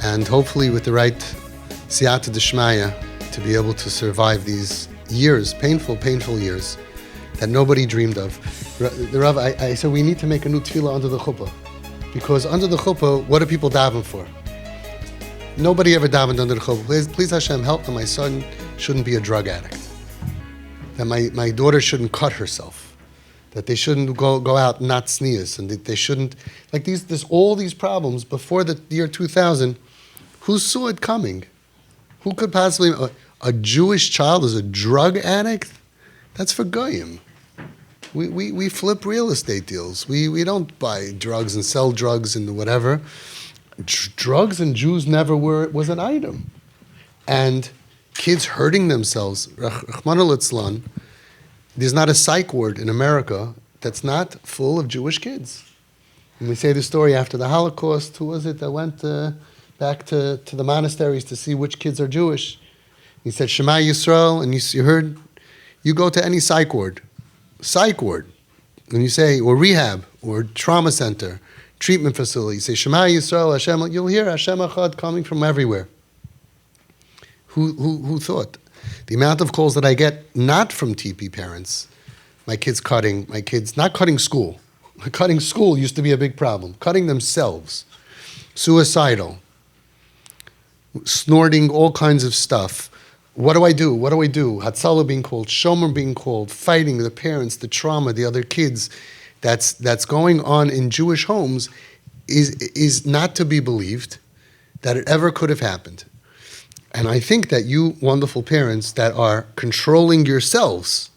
and hopefully with the right siyata d'shmaya to be able to survive these years, painful years that nobody dreamed of. The Rav, I said we need to make a new tefillah under the chuppah, because under the chuppah, what do people daven for? Nobody ever davened under the chuppah. Please Hashem, help that my son shouldn't be a drug addict, that my daughter shouldn't cut herself, that they shouldn't go out not sneeze, and that they shouldn't, like there's all these problems before the year 2000. Who saw it coming? Who could possibly, a Jewish child is a drug addict? That's for goyim. We flip real estate deals. We don't buy drugs and sell drugs and whatever. Drugs and Jews never was an item. And kids hurting themselves, Rachmana litzlan, there's not a psych ward in America that's not full of Jewish kids. And we say the story after the Holocaust, who was it that went back to the monasteries to see which kids are Jewish? He said, Shema Yisrael, and you heard, you go to any psych ward, and you say, or rehab, or trauma center, treatment facility, you say, Shema Yisrael, Hashem, you'll hear Hashem Echad coming from everywhere. Who thought? The amount of calls that I get, not from TP parents, my kids not cutting school. Cutting school used to be a big problem. Cutting themselves. Suicidal. Snorting all kinds of stuff. What do I do? Hatzalah being called, Shomer being called, fighting the parents, the trauma, the other kids. That's going on in Jewish homes is not to be believed that it ever could have happened. And I think that you wonderful parents that are controlling yourselves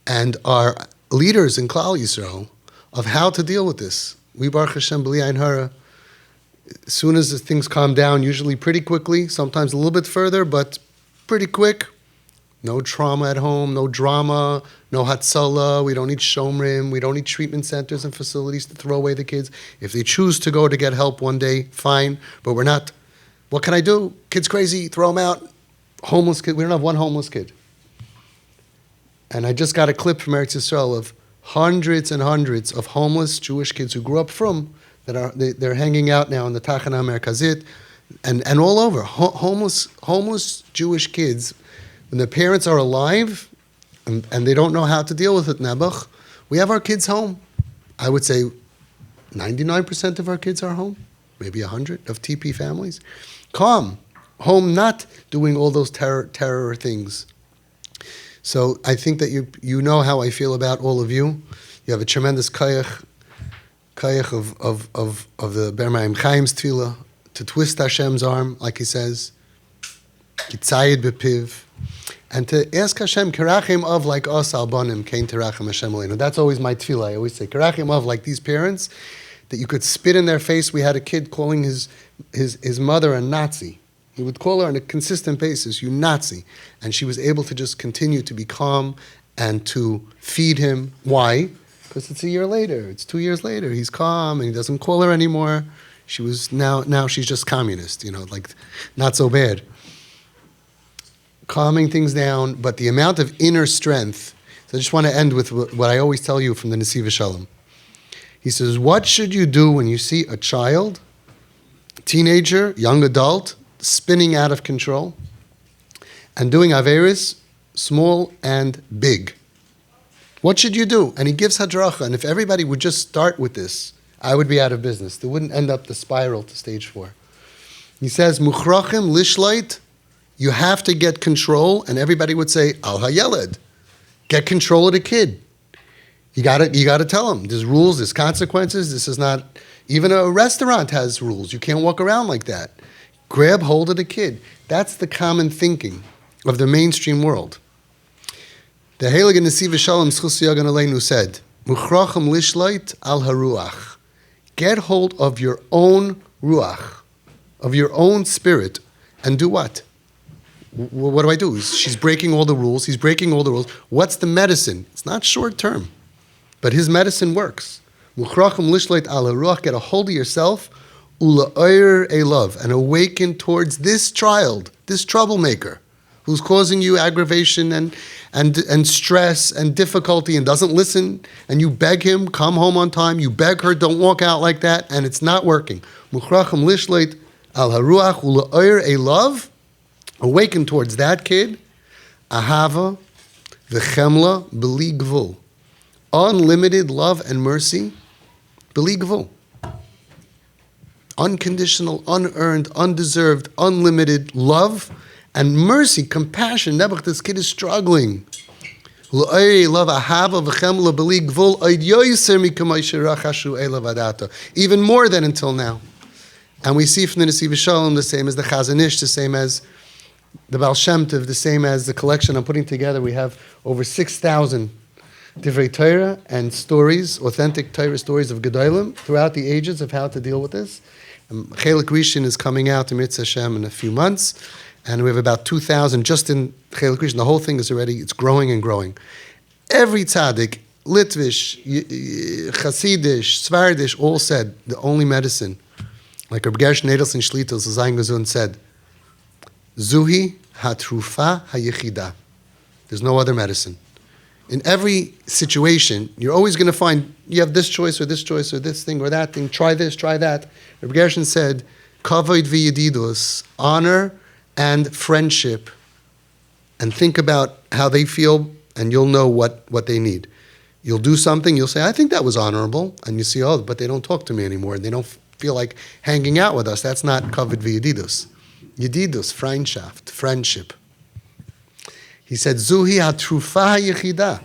and are leaders in Klal Yisrael of how to deal with this. We Baruch Hashem B'li Ayin Hara, as soon as the things calm down, usually pretty quickly, sometimes a little bit further, but pretty quick. No trauma at home, no drama, no hatzalah. We don't need shomrim. We don't need treatment centers and facilities to throw away the kids. If they choose to go to get help one day, fine. But we're not. What can I do? Kid's crazy, throw him out. Homeless kid. We don't have one homeless kid. And I just got a clip from Eretz Yisrael of hundreds and hundreds of homeless Jewish kids who grew up from they're hanging out now in the Tachana Merkazit and all over. Homeless Jewish kids, when their parents are alive and they don't know how to deal with it, Nebuch, we have our kids home. I would say 99% of our kids are home, maybe 100 of TP families. Calm, home, not doing all those terror things. So I think that you know how I feel about all of you. You have a tremendous kayach of the Ber Mayim Chaim's tefillah, to twist Hashem's arm, like he says, kitzayid bepiv, and to ask Hashem, kerachim of like us albanim, kein terachim Hashem aleinu. That's always my tefillah. I always say, kerachim of like these parents, that you could spit in their face. We had a kid calling his mother a Nazi. He would call her on a consistent basis, you Nazi. And she was able to just continue to be calm and to feed him. Why? Because it's a year later, it's 2 years later. He's calm and he doesn't call her anymore. She was now she's just communist, like not so bad. Calming things down, but the amount of inner strength. So I just want to end with what I always tell you from the Nesiv Shalom. He says, what should you do when you see a child, teenager, young adult, spinning out of control and doing averis, small and big? What should you do? And he gives hadracha. And if everybody would just start with this, I would be out of business. They wouldn't end up the spiral to stage 4. He says, Muchrachim lishlait, you have to get control. And everybody would say, Al hayeled, get control of the kid. You got to tell him. There's rules, there's consequences. This is not, even a restaurant has rules. You can't walk around like that. Grab hold of the kid. That's the common thinking of the mainstream world. The Heilige Nesiv Shalom Schus Yagan Aleinu said, Muchrachim lishlait al haruach. Get hold of your own ruach, of your own spirit, and do what? What do I do? She's breaking all the rules. He's breaking all the rules. What's the medicine? It's not short term, but his medicine works. Muchrachim lishlait al haruach. Get a hold of yourself, ula'ir elav, and awaken towards this child, this troublemaker, who's causing you aggravation and stress and difficulty and doesn't listen, and you beg him, come home on time, you beg her, don't walk out like that, and it's not working. Muchrachim lishleit Al haruach u'la'oyer, a love, awaken towards that kid, ahava v'chemla b'li gvul. Unlimited love and mercy, b'li gvul. Unconditional, unearned, undeserved, unlimited love and mercy, compassion. Nebuch, this kid is struggling. Even more than until now. And we see from the Nesiv Shalom the same as the Chazon Ish, the same as the Baal Shem Tov, the same as the collection I'm putting together. We have over 6,000 Divrei Torah and stories, authentic Torah stories of Gedolim throughout the ages of how to deal with this. Chelik Rishon is coming out to Mitzvah Hashem in a few months. And we have about 2,000 just in Chelik Rishon. The whole thing is already, it's growing and growing. Every tzaddik, Litvish, Hasidish, Svardish, all said the only medicine, like Rabbi Gershon Edelstein Shlitel Zayin Gazun said, Zuhi hatrufa hayichida. There's no other medicine. In every situation, you're always going to find you have this choice or this choice or this thing or that thing. Try this, try that. Rabbi Gershon said, Kavod v'yedidus, honor and friendship, and think about how they feel, and you'll know what they need. You'll do something, you'll say, I think that was honorable, and you see, oh, but they don't talk to me anymore, and they don't feel like hanging out with us. That's not kavod v'yedidus. Yedidus, Freundschaft, friendship. He said, Zuhi hatrufa yichida.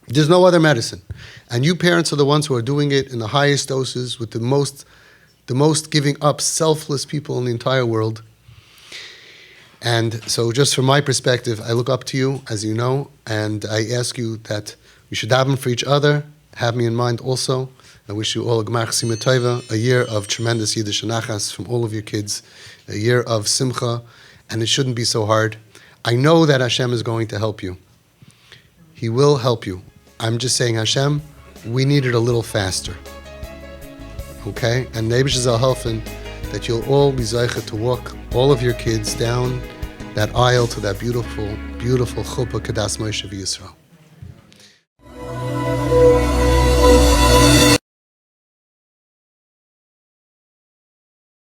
There's no other medicine. And you parents are the ones who are doing it in the highest doses with the most giving up, selfless people in the entire world. And so just from my perspective, I look up to you, as you know, and I ask you that we should daven for each other. Have me in mind also. I wish you all a Gmar Chesima Tova, a year of tremendous Yiddish Nachas from all of your kids, a year of Simcha, and it shouldn't be so hard. I know that Hashem is going to help you. He will help you. I'm just saying, Hashem, we need it a little faster. Okay? And Nebish is helping that you'll all be zeicha to walk all of your kids down that aisle to that beautiful, beautiful Chuppah Kedas Moshe V'Yisrael.